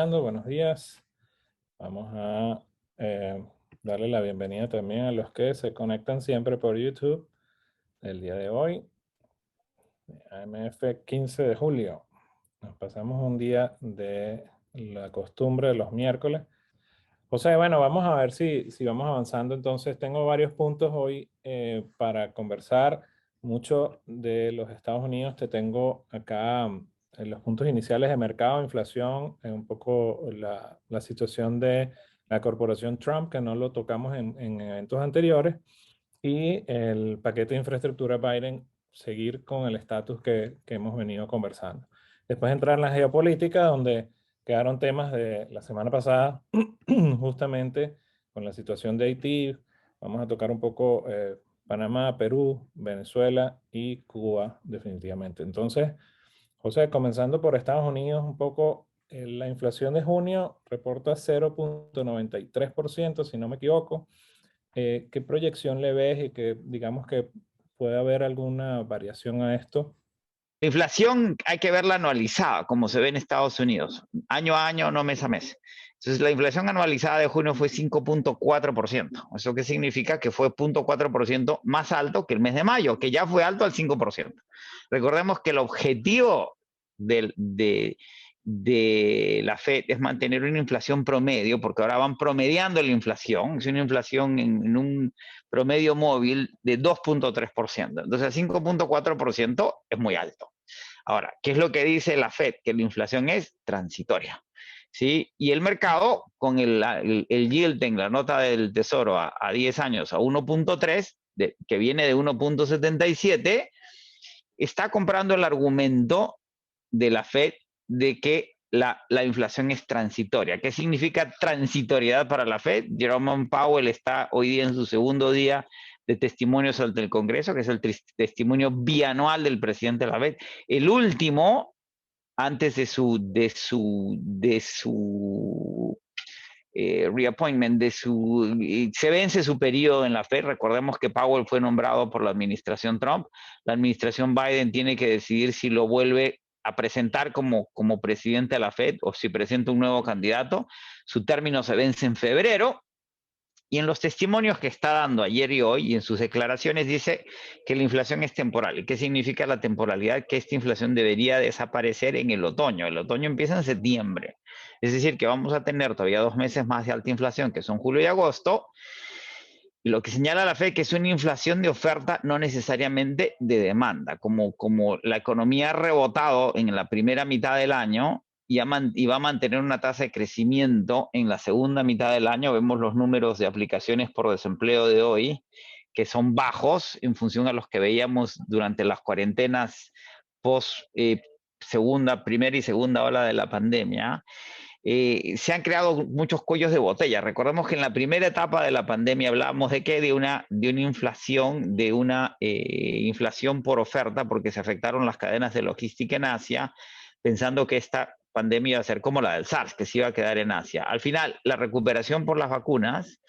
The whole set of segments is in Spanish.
conectando. Buenos días. Vamos a darle la bienvenida también a los que se conectan siempre por YouTube el día de hoy, AMF 15 de julio. Nos pasamos un día de la costumbre de los miércoles. José, bueno, vamos a ver si vamos avanzando. Entonces, tengo varios puntos hoy para conversar. Mucho de los Estados Unidos te tengo acá en los puntos iniciales de mercado, inflación, un poco la situación de la corporación Trump, que no lo tocamos en eventos anteriores, y el paquete de infraestructura Biden, seguir con el estatus que hemos venido conversando. Después entrar en la geopolítica, donde quedaron temas de la semana pasada, justamente con la situación de Haití. Vamos a tocar un poco Panamá, Perú, Venezuela y Cuba, definitivamente. Entonces, José, comenzando por Estados Unidos, un poco la inflación de junio reporta 0,93%, si no me equivoco. ¿Qué proyección le ves y que digamos que puede haber alguna variación a esto? La inflación hay que verla anualizada, como se ve en Estados Unidos, año a año, no mes a mes. Entonces, la inflación anualizada de junio fue 5,4%. ¿Eso qué significa? Que fue 0,4% más alto que el mes de mayo, que ya fue alto al 5%. Recordemos que el objetivo de la Fed es mantener una inflación promedio, porque ahora van promediando la inflación, es una inflación en un promedio móvil de 2,3%. Entonces, el 5,4% es muy alto. Ahora, ¿qué es lo que dice la Fed? Que la inflación es transitoria. ¿Sí? Y el mercado, con el yielding, la nota del tesoro a 10 años a 1,3, que viene de 1,77, está comprando el argumento de la Fed de que la inflación es transitoria. ¿Qué significa transitoriedad para la Fed? Jerome Powell está hoy día en su segundo día de testimonios ante el Congreso, que es el testimonio bianual del presidente de la Fed. El último, antes de su reappointment, se vence su periodo en la Fed. Recordemos que Powell fue nombrado por la administración Trump. La administración Biden tiene que decidir si lo vuelve a presentar como presidente de la Fed o si presenta un nuevo candidato. Su término se vence en febrero. Y en los testimonios que está dando ayer y hoy y en sus declaraciones dice que la inflación es temporal. ¿Y qué significa la temporalidad? Que esta inflación debería desaparecer en el otoño. El otoño empieza en septiembre. Es decir, que vamos a tener todavía 2 meses más de alta inflación, que son julio y agosto. Y lo que señala la Fed que es una inflación de oferta, no necesariamente de demanda. Como la economía ha rebotado en la primera mitad del año, y va a mantener una tasa de crecimiento en la segunda mitad del año. Vemos los números de aplicaciones por desempleo de hoy, que son bajos en función a los que veíamos durante las cuarentenas post primera y segunda ola de la pandemia. Se han creado muchos cuellos de botella. Recordemos que en la primera etapa de la pandemia hablábamos de que de una inflación, inflación por oferta, porque se afectaron las cadenas de logística en Asia, pensando que esta pandemia iba a ser como la del SARS, que se iba a quedar en Asia. Al final, la recuperación por las vacunas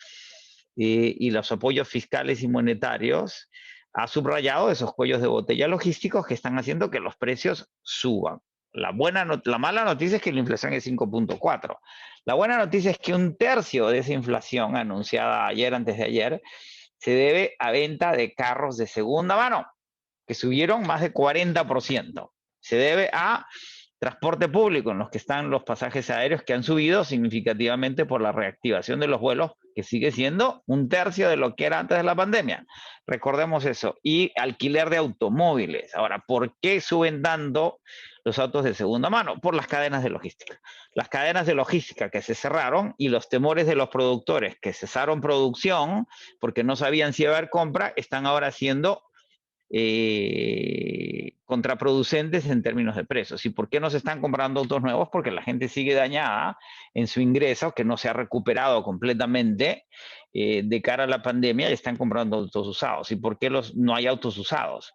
y los apoyos fiscales y monetarios ha subrayado esos cuellos de botella logísticos que están haciendo que los precios suban. La mala noticia es que la inflación es 5,4. La buena noticia es que 1/3 de esa inflación anunciada ayer, antes de ayer, se debe a venta de carros de segunda mano, que subieron más de 40%. Se debe a transporte público, en los que están los pasajes aéreos, que han subido significativamente por la reactivación de los vuelos, que sigue siendo 1/3 de lo que era antes de la pandemia. Recordemos eso. Y alquiler de automóviles. Ahora, ¿por qué suben tanto los autos de segunda mano? Por las cadenas de logística. Las cadenas de logística que se cerraron y los temores de los productores que cesaron producción porque no sabían si iba a haber compra, están ahora siendo contraproducentes en términos de precios. ¿Y por qué no se están comprando autos nuevos? Porque la gente sigue dañada en su ingreso, que no se ha recuperado completamente de cara a la pandemia, y están comprando autos usados. ¿Y por qué no hay autos usados?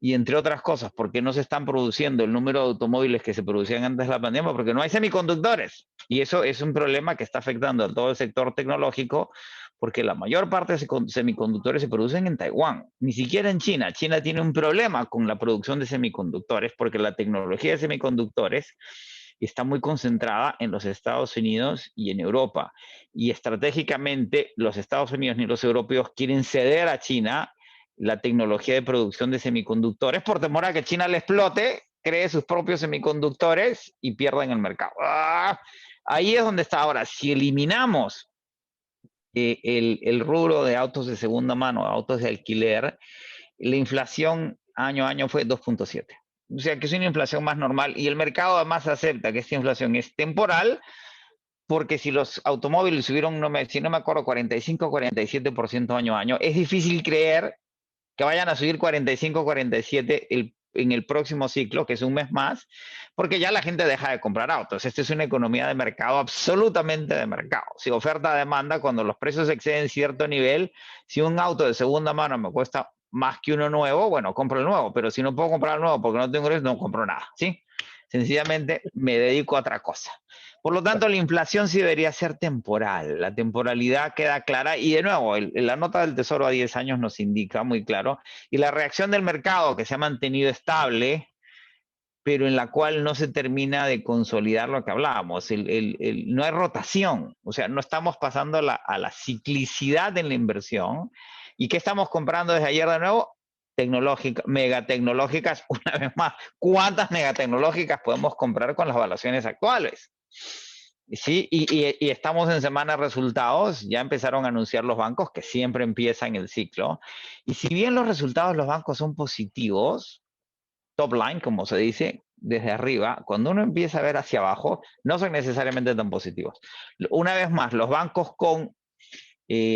Y entre otras cosas, ¿por qué no se están produciendo el número de automóviles que se producían antes de la pandemia? Porque no hay semiconductores. Y eso es un problema que está afectando a todo el sector tecnológico, porque la mayor parte de semiconductores se producen en Taiwán, ni siquiera en China. China tiene un problema con la producción de semiconductores, porque la tecnología de semiconductores y está muy concentrada en los Estados Unidos y en Europa. Y estratégicamente los Estados Unidos ni los europeos quieren ceder a China la tecnología de producción de semiconductores por temor a que China le explote, cree sus propios semiconductores y pierdan el mercado. Ahí es donde está ahora. Si eliminamos el rubro de autos de segunda mano, autos de alquiler, la inflación año a año fue 2.7. O sea que es una inflación más normal y el mercado además acepta que esta inflación es temporal, porque si los automóviles subieron, si no me acuerdo, 45 o 47% año a año, es difícil creer que vayan a subir 45 o 47 en el próximo ciclo, que es un mes más, porque ya la gente deja de comprar autos. Esta es una economía de mercado, absolutamente de mercado. Si oferta-demanda, cuando los precios exceden cierto nivel, si un auto de segunda mano me cuesta más que uno nuevo, bueno, compro el nuevo, pero si no puedo comprar el nuevo porque no tengo ingresos, no compro nada, ¿sí? Sencillamente me dedico a otra cosa. Por lo tanto, la inflación sí debería ser temporal. La temporalidad queda clara y de nuevo, la nota del Tesoro a 10 años nos indica muy claro y la reacción del mercado que se ha mantenido estable, pero en la cual no se termina de consolidar lo que hablábamos. No hay rotación, o sea, no estamos pasando a la ciclicidad en la inversión. ¿Y qué estamos comprando desde ayer de nuevo? Megatecnológicas, una vez más. ¿Cuántas megatecnológicas podemos comprar con las valuaciones actuales? Sí, y estamos en semana de resultados, ya empezaron a anunciar los bancos, que siempre empiezan el ciclo. Y si bien los resultados de los bancos son positivos, top line, como se dice, desde arriba, cuando uno empieza a ver hacia abajo, no son necesariamente tan positivos. Una vez más, los bancos con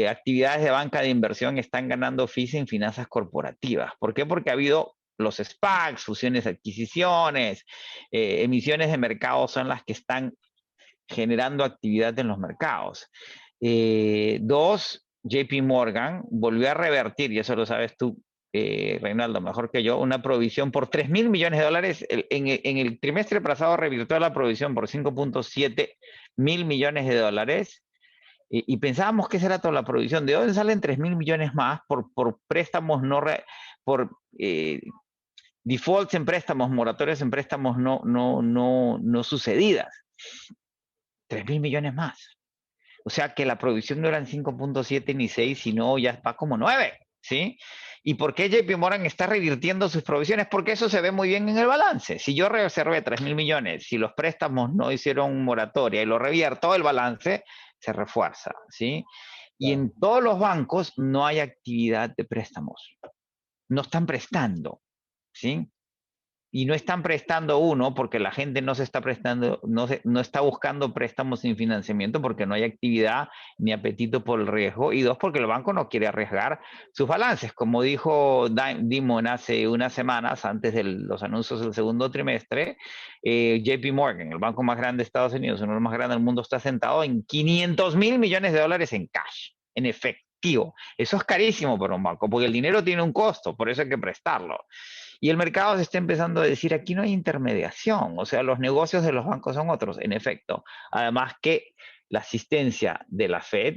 actividades de banca de inversión están ganando fees en finanzas corporativas. ¿Por qué? Porque ha habido los SPACs, fusiones, adquisiciones, emisiones de mercado son las que están generando actividad en los mercados. Dos, JP Morgan volvió a revertir, y eso lo sabes tú, Reinaldo, mejor que yo, una provisión por 3.000 millones de dólares. En el trimestre pasado revirtió la provisión por 5.7 mil millones de dólares. Y pensábamos que esa era toda la provisión. ¿De dónde salen 3.000 millones más por préstamos por defaults en préstamos, moratorias en préstamos no sucedidas? 3.000 millones más. O sea que la provisión no eran 5.7 ni 6, sino ya va como 9, ¿sí? ¿Y por qué JP Morgan está revirtiendo sus provisiones? Porque eso se ve muy bien en el balance. Si yo reservé 3.000 millones, si los préstamos no hicieron moratoria y lo revierto, el balance se refuerza, ¿sí? Y en todos los bancos no hay actividad de préstamos. No están prestando, ¿sí? Y no están prestando, uno, porque la gente no se está prestando, no está buscando préstamos sin financiamiento porque no hay actividad ni apetito por el riesgo. Y dos, porque el banco no quiere arriesgar sus balances. Como dijo Dimon hace unas semanas, antes de los anuncios del segundo trimestre, JP Morgan, el banco más grande de Estados Unidos, uno de los más grandes del mundo, está sentado en 500.000 millones de dólares en cash, en efectivo. Eso es carísimo para un banco, porque el dinero tiene un costo, por eso hay que prestarlo. Y el mercado se está empezando a decir, aquí no hay intermediación, o sea, los negocios de los bancos son otros, en efecto. Además que la asistencia de la Fed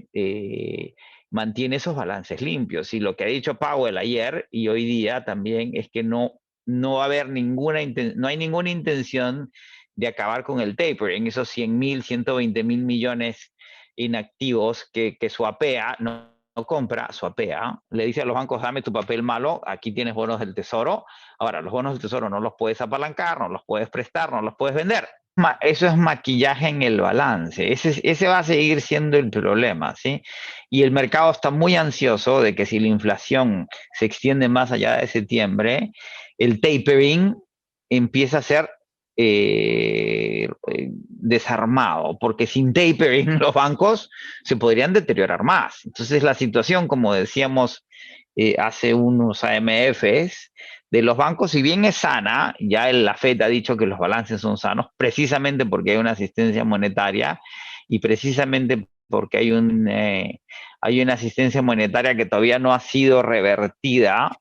mantiene esos balances limpios. Y lo que ha dicho Powell ayer y hoy día también es que no va a haber no hay ninguna intención de acabar con el taper en esos 100.000, 120.000 millones inactivos que swapea, no compra, swapea, le dice a los bancos, dame tu papel malo, aquí tienes bonos del tesoro. Ahora, los bonos del tesoro no los puedes apalancar, no los puedes prestar, no los puedes vender. Eso es maquillaje en el balance. Ese va a seguir siendo el problema, ¿sí? Y el mercado está muy ansioso de que si la inflación se extiende más allá de septiembre, el tapering empieza a ser desarmado, porque sin tapering los bancos se podrían deteriorar más. Entonces la situación, como decíamos hace unos AMFs, de los bancos, si bien es sana, ya la Fed ha dicho que los balances son sanos, precisamente porque hay una asistencia monetaria y precisamente porque hay una asistencia monetaria que todavía no ha sido revertida.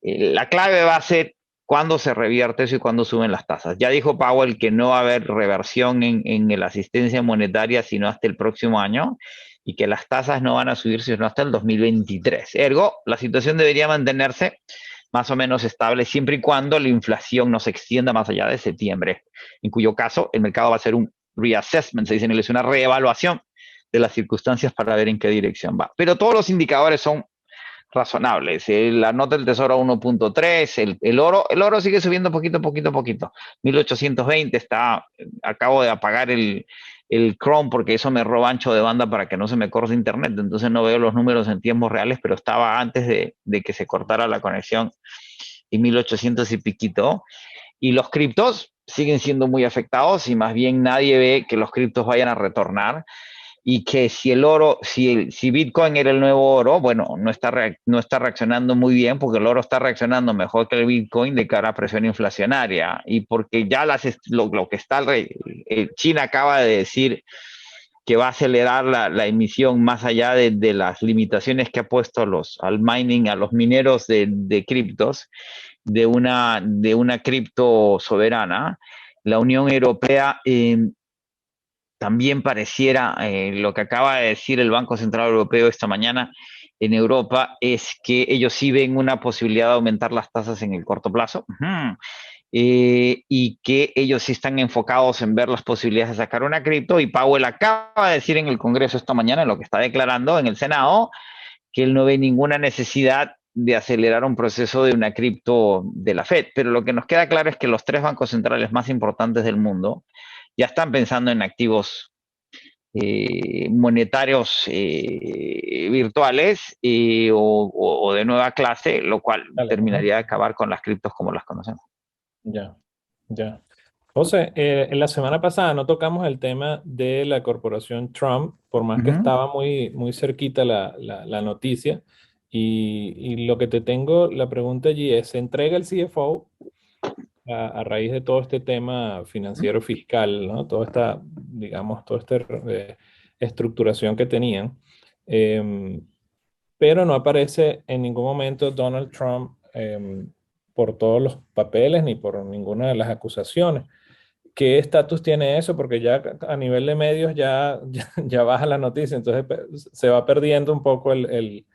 La clave va a ser cuándo se revierte eso y cuándo suben las tasas. Ya dijo Powell que no va a haber reversión en la asistencia monetaria sino hasta el próximo año y que las tasas no van a subir sino hasta el 2023. Ergo, la situación debería mantenerse más o menos estable, siempre y cuando la inflación no se extienda más allá de septiembre, en cuyo caso el mercado va a hacer un reassessment, se dice en inglés, una reevaluación de las circunstancias para ver en qué dirección va. Pero todos los indicadores son razonables. La nota del tesoro a 1.3, el oro sigue subiendo poquito, poquito, poquito. 1820 está, acabo de apagar el Chrome porque eso me roba ancho de banda para que no se me corte internet, entonces no veo los números en tiempos reales, pero estaba antes de que se cortara la conexión en 1800 y piquito. Y los criptos siguen siendo muy afectados y más bien nadie ve que los criptos vayan a retornar y que si el oro, si Bitcoin era el nuevo oro, bueno, no está reaccionando muy bien porque el oro está reaccionando mejor que el Bitcoin de cara a presión inflacionaria y porque ya lo que está, China acaba de decir que va a acelerar la emisión más allá de las limitaciones que ha puesto al mining, a los mineros de criptos, de una cripto soberana. La Unión Europea también pareciera, lo que acaba de decir el Banco Central Europeo esta mañana en Europa, es que ellos sí ven una posibilidad de aumentar las tasas en el corto plazo. Y que ellos sí están enfocados en ver las posibilidades de sacar una cripto, y Powell acaba de decir en el Congreso esta mañana, en lo que está declarando en el Senado, que él no ve ninguna necesidad de acelerar un proceso de una cripto de la Fed. Pero lo que nos queda claro es que los tres bancos centrales más importantes del mundo ya están pensando en activos monetarios virtuales o de nueva clase, lo cual terminaría de acabar con las criptos como las conocemos. Ya, ya. José, en la semana pasada no tocamos el tema de la corporación Trump, por más que estaba muy, muy cerquita la noticia. Y lo que te tengo, la pregunta allí es, ¿se entrega el CFO a raíz de todo este tema financiero fiscal, ¿no? Toda esta, digamos, toda esta estructuración que tenían? Pero no aparece en ningún momento Donald Trump por todos los papeles ni por ninguna de las acusaciones. ¿Qué estatus tiene eso? Porque ya a nivel de medios ya baja la noticia, entonces se va perdiendo un poco el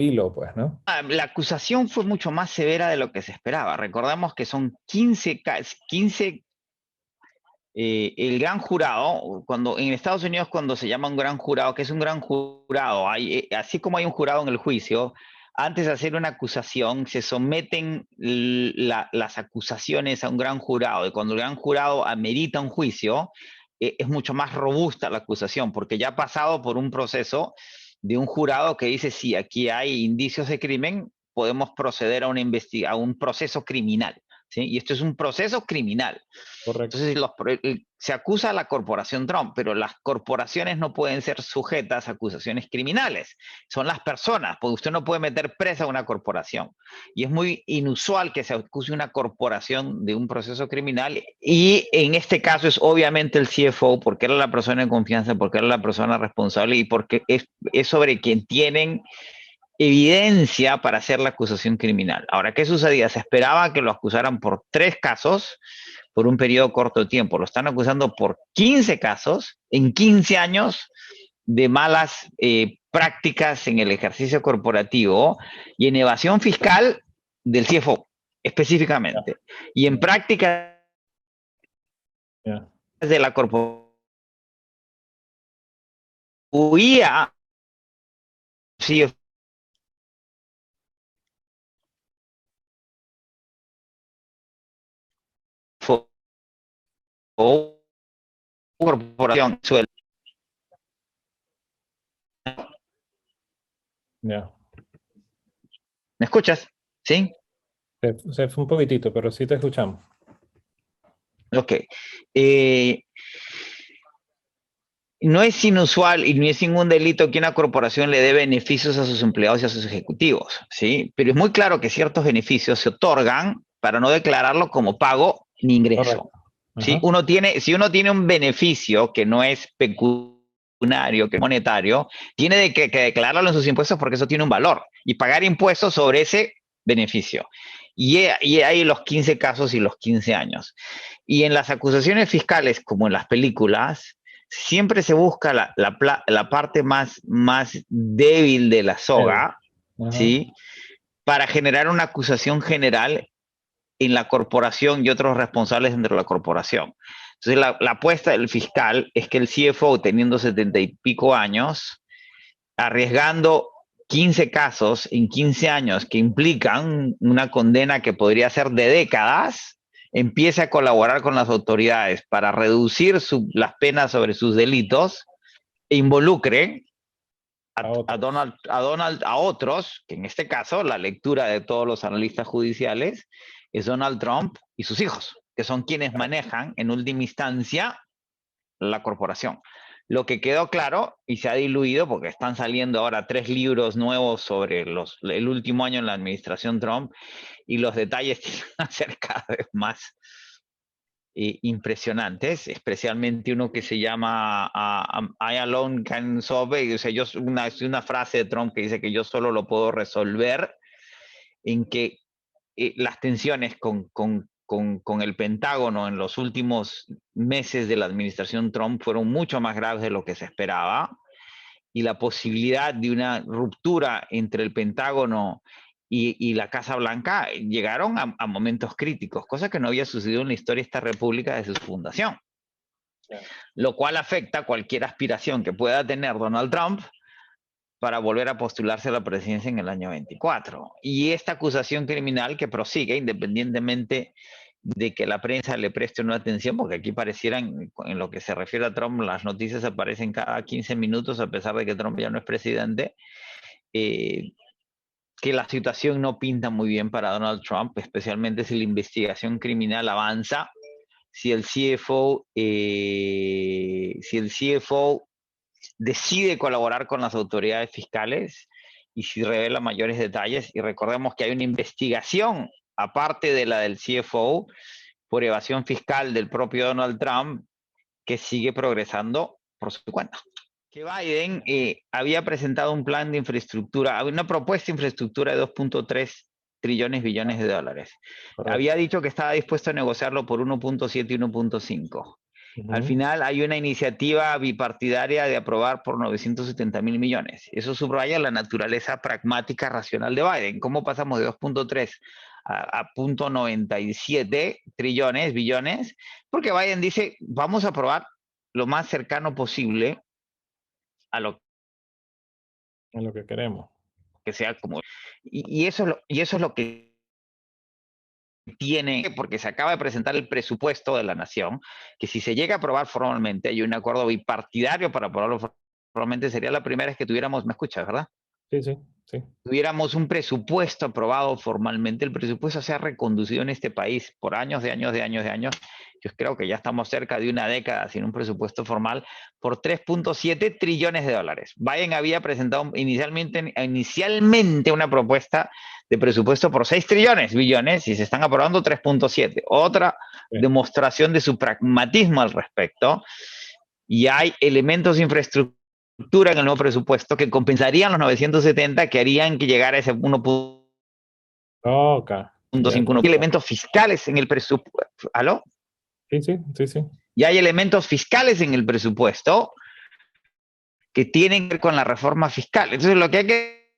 hilo, pues, ¿no? La acusación fue mucho más severa de lo que se esperaba. Recordamos que son 15 el gran jurado, cuando en Estados Unidos cuando se llama un gran jurado, que es un gran jurado, así como hay un jurado en el juicio, antes de hacer una acusación se someten las acusaciones a un gran jurado, y cuando el gran jurado amerita un juicio, es mucho más robusta la acusación, porque ya ha pasado por un proceso de un jurado que dice, sí, aquí hay indicios de crimen, podemos proceder a un proceso criminal. ¿Sí? Y esto es un proceso criminal. Correcto. Entonces, se acusa a la corporación Trump, pero las corporaciones no pueden ser sujetas a acusaciones criminales. Son las personas, porque usted no puede meter presa a una corporación. Y es muy inusual que se acuse una corporación de un proceso criminal. Y en este caso es obviamente el CFO, porque era la persona de confianza, porque era la persona responsable y porque es sobre quien tienen evidencia para hacer la acusación criminal. Ahora, ¿qué sucedía? Se esperaba que lo acusaran por 3 casos por un periodo corto de tiempo. Lo están acusando por 15 casos en 15 años de malas prácticas en el ejercicio corporativo y en evasión fiscal del CFO, específicamente. Y en prácticas de la corporación huía CFO o corporación suelta. Ya. ¿Me escuchas? ¿Sí? Se fue un poquitito, pero sí te escuchamos. Ok. No es inusual y no es ningún delito que una corporación le dé beneficios a sus empleados y a sus ejecutivos, ¿sí? Pero es muy claro que ciertos beneficios se otorgan para no declararlo como pago ni ingreso. ¿Sí? Si uno tiene un beneficio que no es pecuniario, que es monetario, tiene que declararlo en sus impuestos porque eso tiene un valor y pagar impuestos sobre ese beneficio. Y hay los 15 casos y los 15 años. Y en las acusaciones fiscales, como en las películas, siempre se busca la parte más débil de la soga, ¿sí? para generar una acusación general en la corporación y otros responsables dentro de la corporación. Entonces, la apuesta del fiscal es que el CFO, teniendo 70 y pico años, arriesgando 15 casos en 15 años que implican una condena que podría ser de décadas, empiece a colaborar con las autoridades para reducir las penas sobre sus delitos e involucre a otros, que en este caso la lectura de todos los analistas judiciales es Donald Trump y sus hijos, que son quienes manejan en última instancia la corporación. Lo que quedó claro y se ha diluido, porque están saliendo ahora 3 libros nuevos sobre el último año en la administración Trump, y los detalles tienen a ser cada vez más impresionantes, especialmente uno que se llama I alone can solve, o sea, una frase de Trump que dice que yo solo lo puedo resolver, en que las tensiones con el Pentágono en los últimos meses de la administración Trump fueron mucho más graves de lo que se esperaba, y la posibilidad de una ruptura entre el Pentágono y la Casa Blanca llegaron a momentos críticos, cosa que no había sucedido en la historia de esta república desde su fundación. Yeah. Lo cual afecta cualquier aspiración que pueda tener Donald Trump para volver a postularse a la presidencia en el año 24. Y esta acusación criminal que prosigue, independientemente de que la prensa le preste una atención, porque aquí parecieran, en lo que se refiere a Trump, las noticias aparecen cada 15 minutos, a pesar de que Trump ya no es presidente, que la situación no pinta muy bien para Donald Trump, especialmente si la investigación criminal avanza, si el CFO decide colaborar con las autoridades fiscales y si revela mayores detalles. Y recordemos que hay una investigación, aparte de la del CFO, por evasión fiscal del propio Donald Trump, que sigue progresando por su cuenta. Que Biden había presentado un plan de infraestructura, una propuesta de infraestructura de 2.3 trillones billones de dólares. Correcto. Había dicho que estaba dispuesto a negociarlo por 1.7 y 1.5. Al final hay una iniciativa bipartidaria de aprobar por 970,000 millones. Eso subraya la naturaleza pragmática racional de Biden. ¿Cómo pasamos de 2.3 a 0.97 trillones, billones? Porque Biden dice, vamos a aprobar lo más cercano posible a lo que queremos. Que sea como... Y eso es lo que tiene, porque se acaba de presentar el presupuesto de la nación, que si se llega a aprobar formalmente, hay un acuerdo bipartidario para aprobarlo formalmente, sería la primera vez que tuviéramos, ¿me escuchas, verdad? Sí, sí, sí. Tuviéramos un presupuesto aprobado formalmente. El presupuesto se ha reconducido en este país por años de años. Yo creo que ya estamos cerca de una década sin un presupuesto formal por 3.7 trillones de dólares. Biden había presentado inicialmente una propuesta de presupuesto por 6 trillones, billones, y se están aprobando 3.7. Otra demostración de su pragmatismo al respecto. Y hay elementos de infraestructura en el nuevo presupuesto que compensarían los 970, que harían que llegara a ese 1.51. Hay elementos fiscales en el presupuesto. ¿Aló? Sí, sí, sí, sí. Y hay elementos fiscales en el presupuesto que tienen que ver con la reforma fiscal. Entonces, lo que hay que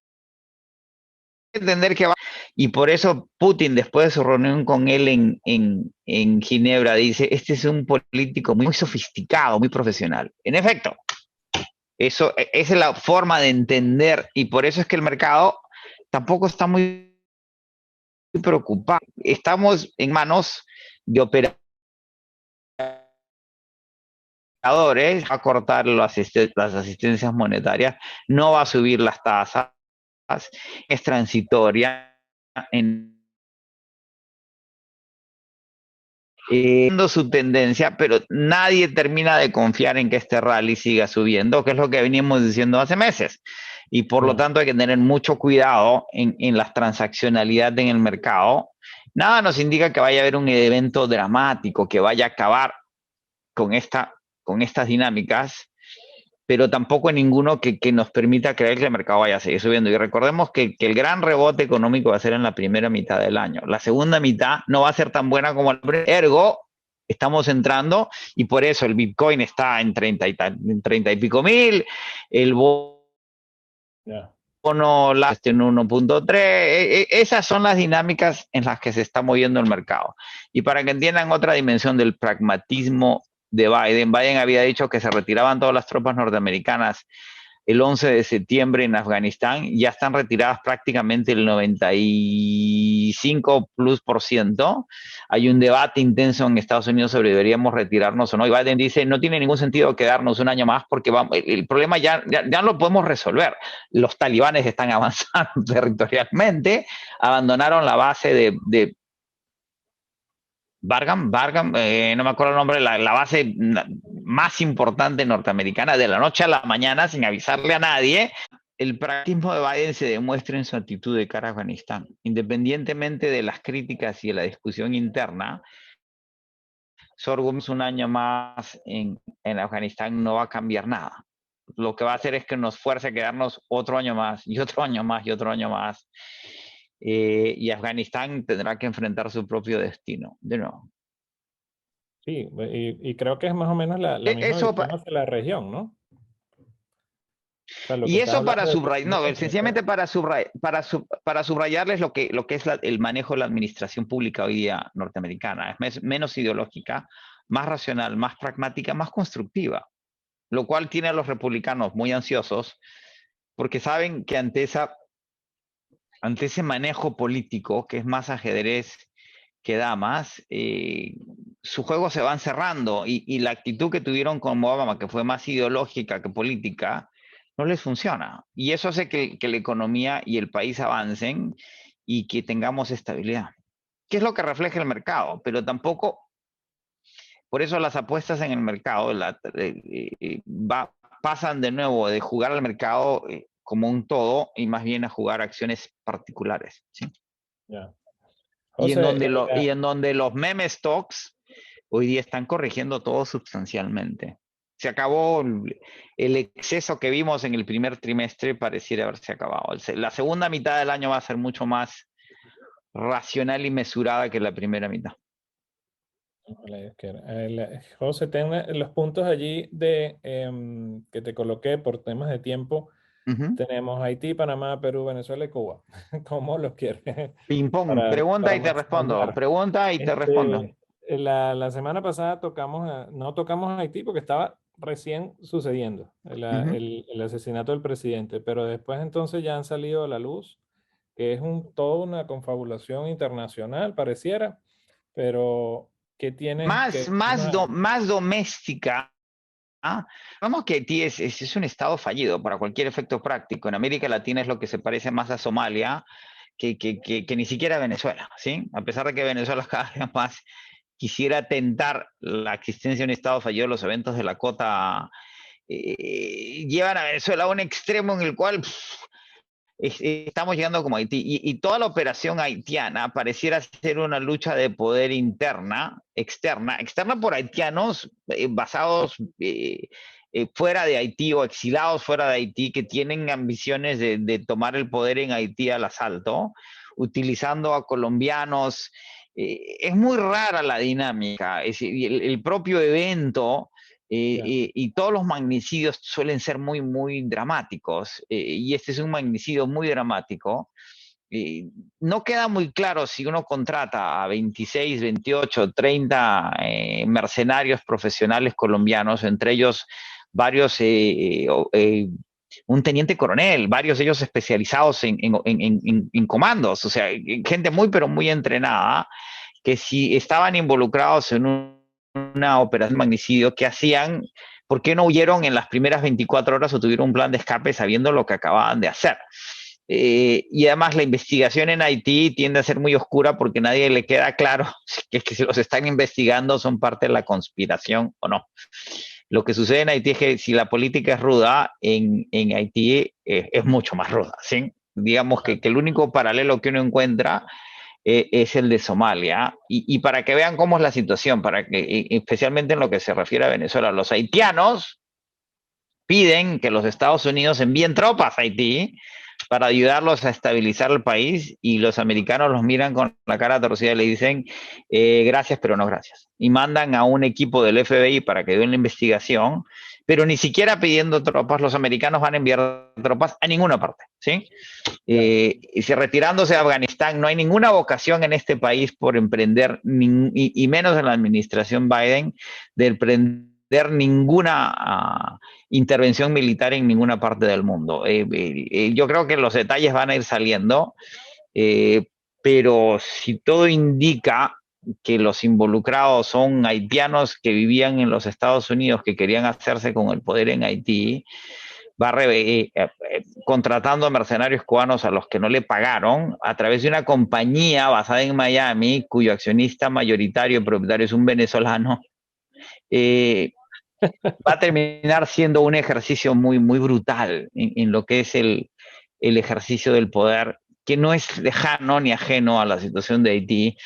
entender que va... Y por eso Putin, después de su reunión con él en Ginebra, dice, este es un político muy sofisticado, muy profesional. En efecto, esa es la forma de entender, y por eso es que el mercado tampoco está muy preocupado. Estamos en manos de operadores a cortar las asistencias monetarias, no va a subir las tasas, es transitoria su tendencia, pero nadie termina de confiar en que este rally siga subiendo, que es lo que venimos diciendo hace meses. Y por lo tanto hay que tener mucho cuidado en la transaccionalidad en el mercado. Nada nos indica que vaya a haber un evento dramático que vaya a acabar con estas dinámicas, pero tampoco ninguno que nos permita creer que el mercado vaya a seguir subiendo. Y recordemos que el gran rebote económico va a ser en la primera mitad del año. La segunda mitad no va a ser tan buena como el primero. Ergo, estamos entrando, y por eso el Bitcoin está en 30 y pico mil, el bono en 1.3. Esas son las dinámicas en las que se está moviendo el mercado. Y para que entiendan otra dimensión del pragmatismo de Biden, Biden había dicho que se retiraban todas las tropas norteamericanas el 11 de septiembre en Afganistán. Ya están retiradas prácticamente el 95+%. Hay un debate intenso en Estados Unidos sobre deberíamos retirarnos o no. Y Biden dice, no tiene ningún sentido quedarnos un año más porque el problema ya lo podemos resolver. Los talibanes están avanzando territorialmente, abandonaron la base de Bargham, no me acuerdo el nombre, la base más importante norteamericana, de la noche a la mañana, sin avisarle a nadie. El pragmatismo de Biden se demuestra en su actitud de cara a Afganistán. Independientemente de las críticas y de la discusión interna, Sorghum un año más en Afganistán no va a cambiar nada. Lo que va a hacer es que nos fuerce a quedarnos otro año más, y otro año más, y otro año más. Y Afganistán tendrá que enfrentar su propio destino, de nuevo. Sí, y creo que es más o menos la misma Eso, visión hacia la región, ¿no? O sea, lo que y está eso para hablando de subrayar, no, definitivamente. sencillamente para subrayarles lo que es el manejo de la administración pública hoy día norteamericana. Es menos ideológica, más racional, más pragmática, más constructiva, lo cual tiene a los republicanos muy ansiosos porque saben que ante ese manejo político, que es más ajedrez que damas, su juego se van cerrando y la actitud que tuvieron con Obama, que fue más ideológica que política, no les funciona. Y eso hace que la economía y el país avancen y que tengamos estabilidad, que es lo que refleja el mercado, pero tampoco, por eso las apuestas en el mercado pasan de nuevo de jugar al mercado como un todo y más bien a jugar acciones particulares, ¿sí? Ya. Y en José, donde los meme stocks hoy día están corrigiendo todo sustancialmente. Se acabó el exceso que vimos en el primer trimestre, pareciera haberse acabado. La segunda mitad del año va a ser mucho más racional y mesurada que la primera mitad. José, ten los puntos allí que te coloqué por temas de tiempo. Ujú. Tenemos Haití, Panamá, Perú, Venezuela y Cuba. ¿Cómo los quieres Ping pong, para, pregunta para y te respondo, mandar? pregunta y te respondo. La semana pasada no tocamos a Haití porque estaba recién sucediendo Ujú. el asesinato del presidente, pero después entonces ya han salido a la luz que es toda una confabulación internacional, pareciera, pero ¿qué tienes que... Más doméstica. Vamos que Haití es un estado fallido para cualquier efecto práctico. En América Latina es lo que se parece más a Somalia que ni siquiera a Venezuela, ¿sí? A pesar de que Venezuela cada vez más quisiera tentar la existencia de un estado fallido, los eventos de la cota llevan a Venezuela a un extremo en el cual estamos llegando como Haití. Y toda la operación haitiana pareciera ser una lucha de poder externa por haitianos basados fuera de Haití o exilados fuera de Haití que tienen ambiciones de tomar el poder en Haití al asalto, utilizando a colombianos. Es muy rara la dinámica. El propio evento Ya. y todos los magnicidios suelen ser muy, muy dramáticos. Y este es un magnicidio muy dramático. No queda muy claro si uno contrata a 26, 28, 30 mercenarios profesionales colombianos, entre ellos varios, un teniente coronel, varios de ellos especializados en comandos, o sea, gente muy, pero muy entrenada, que si estaban involucrados en una operación de magnicidio, ¿qué hacían? ¿Por qué no huyeron en las primeras 24 horas o tuvieron un plan de escape sabiendo lo que acababan de hacer? Y además la investigación en Haití tiende a ser muy oscura porque a nadie le queda claro que si los están investigando son parte de la conspiración o no. Lo que sucede en Haití es que si la política es ruda, en Haití es mucho más ruda, ¿sí? Digamos que el único paralelo que uno encuentra es el de Somalia. Y para que vean cómo es la situación, especialmente en lo que se refiere a Venezuela, los haitianos piden que los Estados Unidos envíen tropas a Haití para ayudarlos a estabilizar el país y los americanos los miran con la cara torcida y le dicen gracias pero no gracias. Y mandan a un equipo del FBI para que den la investigación, pero ni siquiera pidiendo tropas, los americanos van a enviar tropas a ninguna parte. ¿sí? Y si retirándose de Afganistán, no hay ninguna vocación en este país por emprender, y menos en la administración Biden, de emprender ninguna intervención militar en ninguna parte del mundo. Yo creo que los detalles van a ir saliendo, pero si todo indica que los involucrados son haitianos que vivían en los Estados Unidos, que querían hacerse con el poder en Haití, va contratando a mercenarios cubanos a los que no le pagaron a través de una compañía basada en Miami, cuyo accionista mayoritario y propietario es un venezolano, va a terminar siendo un ejercicio muy, muy brutal en lo que es el ejercicio del poder, que no es lejano ni ajeno a la situación de Haití,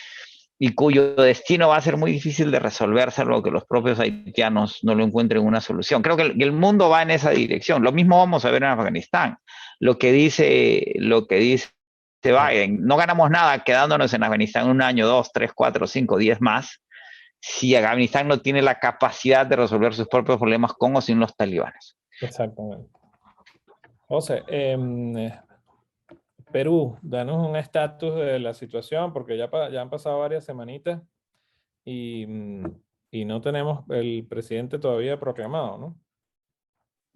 y cuyo destino va a ser muy difícil de resolver, salvo que los propios haitianos no lo encuentren una solución. Creo que el mundo va en esa dirección. Lo mismo vamos a ver en Afganistán. Lo que dice Biden, no ganamos nada quedándonos en Afganistán 1 año, 2, 3, 4, 5, 10 más, si Afganistán no tiene la capacidad de resolver sus propios problemas con o sin los talibanes. Exactamente. José, Perú, danos un estatus de la situación, porque ya han pasado varias semanitas y no tenemos el presidente todavía proclamado, ¿no?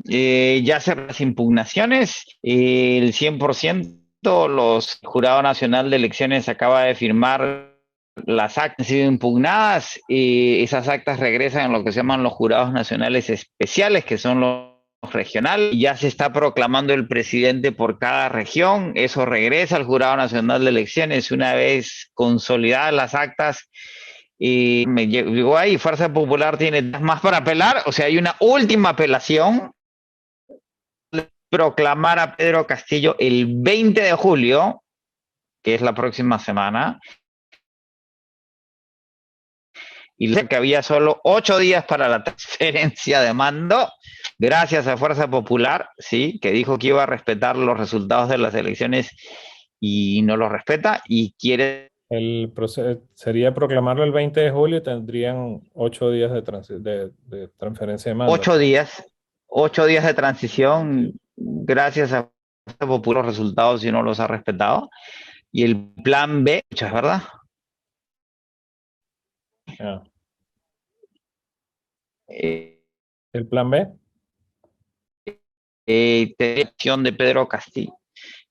Ya se las impugnaciones, el 100%, los Jurado Nacional de Elecciones acaba de firmar las actas han sido impugnadas, esas actas regresan a lo que se llaman los jurados nacionales especiales, que son los regionales, y ya se está proclamando el presidente por cada región, eso regresa al Jurado Nacional de Elecciones una vez consolidadas las actas. Y me llegó ahí, Fuerza Popular tiene más para apelar, o sea, hay una última apelación, proclamar a Pedro Castillo el 20 de julio, que es la próxima semana, y que había solo 8 días para la transferencia de mando, gracias a Fuerza Popular, sí, que dijo que iba a respetar los resultados de las elecciones y no los respeta y quiere... El proceso sería proclamarlo el 20 de julio y tendrían 8 días de transferencia de mando. 8 días de transición, gracias a Fuerza Popular, los resultados y no los ha respetado. Y el plan B, ¿es verdad? Ah. ¿El plan B? De Pedro Castillo.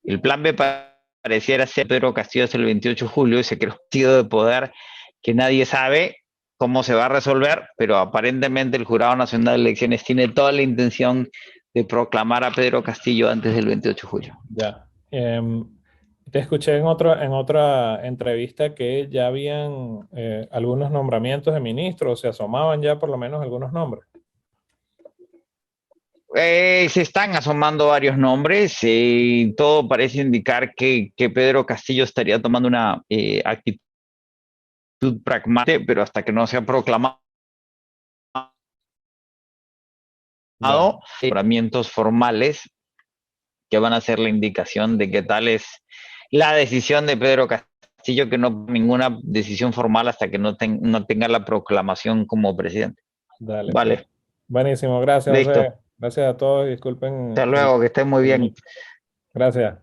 El plan B pareciera ser Pedro Castillo hasta el 28 de julio, ese partido de poder que nadie sabe cómo se va a resolver, pero aparentemente el Jurado Nacional de Elecciones tiene toda la intención de proclamar a Pedro Castillo antes del 28 de julio. Ya. Te escuché en otra entrevista que ya habían algunos nombramientos de ministros, se asomaban ya por lo menos algunos nombres. Se están asomando varios nombres, todo parece indicar que Pedro Castillo estaría tomando una actitud pragmática, pero hasta que no sea proclamado nombramientos formales que van a ser la indicación de qué tal es la decisión de Pedro Castillo, que no ninguna decisión formal hasta que no tenga la proclamación como presidente. Dale. Vale. Pues. Buenísimo, gracias, Listo. José. Gracias a todos, disculpen. Hasta luego, que estén muy bien. Gracias.